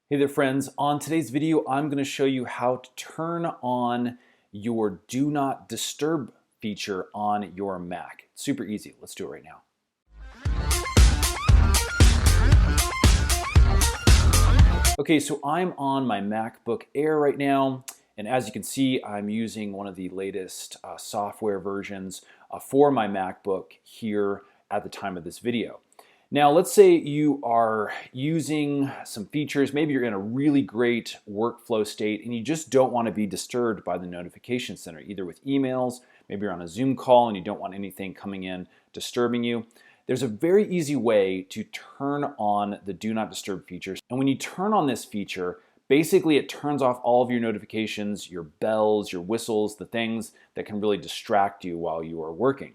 Hey there friends, on today's video I'm going to show you how to turn on your Do Not Disturb feature on your Mac. It's super easy, let's do it right now. Okay, so I'm on my MacBook Air right now, and as you can see I'm using one of the latest software versions for my MacBook here at the time of this video. Now, let's say you are using some features, maybe you're in a really great workflow state and you just don't want to be disturbed by the notification center, either with emails, maybe you're on a Zoom call and you don't want anything coming in disturbing you. There's a very easy way to turn on the Do Not Disturb features. And when you turn on this feature, basically it turns off all of your notifications, your bells, your whistles, the things that can really distract you while you are working.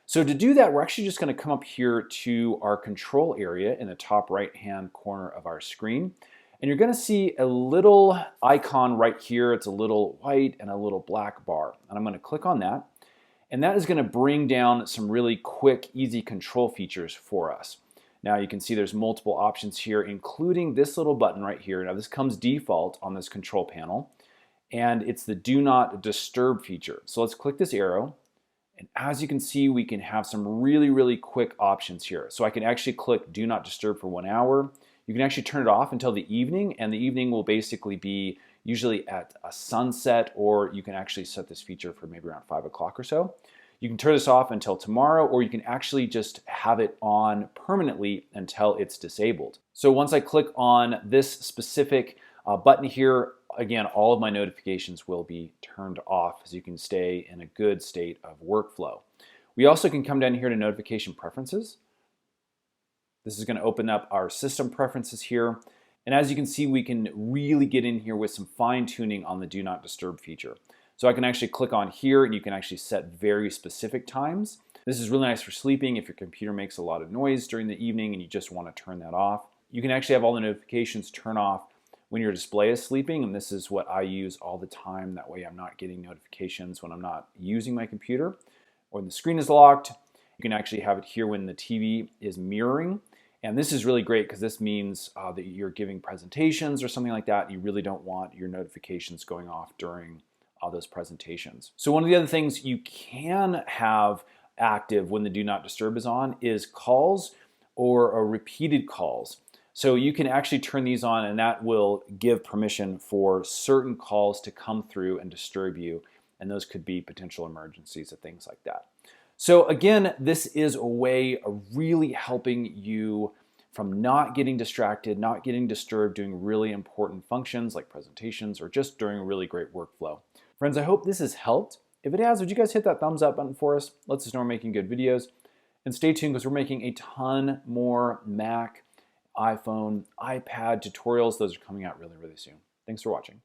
So to do that, we're actually just going to come up here to our control area in the top right-hand corner of our screen. And you're going to see a little icon right here. It's a little white and a little black bar. And I'm going to click on that. And that is going to bring down some really quick, easy control features for us. Now you can see there's multiple options here, including this little button right here. Now this comes default on this control panel. And it's the Do Not Disturb feature. So let's click this arrow. And as you can see, we can have some really quick options here. So I can actually click Do Not Disturb for 1 hour. You can actually turn it off until the evening, and the evening will basically be usually at a sunset, or you can actually set this feature for maybe around 5 o'clock or so. You can turn this off until tomorrow, or you can actually just have it on permanently until it's disabled. So once I click on this specific button here, again, all of my notifications will be turned off so you can stay in a good state of workflow. We also can come down here to notification preferences. This is going to open up our system preferences here. And as you can see, we can really get in here with some fine tuning on the Do Not Disturb feature. So I can actually click on here and you can actually set very specific times. This is really nice for sleeping if your computer makes a lot of noise during the evening and you just want to turn that off. You can actually have all the notifications turn off when your display is sleeping, and this is what I use all the time. That way I'm not getting notifications when I'm not using my computer or when the screen is locked. You can actually have it here when the TV is mirroring. And this is really great because this means that you're giving presentations or something like that. You really don't want your notifications going off during those presentations. So one of the other things you can have active when the Do Not Disturb is on is calls or repeated calls. So you can actually turn these on and that will give permission for certain calls to come through and disturb you. And those could be potential emergencies and things like that. So again, this is a way of really helping you from not getting distracted, not getting disturbed, doing really important functions like presentations or just during a really great workflow. Friends, I hope this has helped. If it has, would you guys hit that thumbs up button for us? Lets us know we're making good videos. And stay tuned because we're making a ton more Mac, iPhone, iPad tutorials. Those are coming out really soon. Thanks for watching.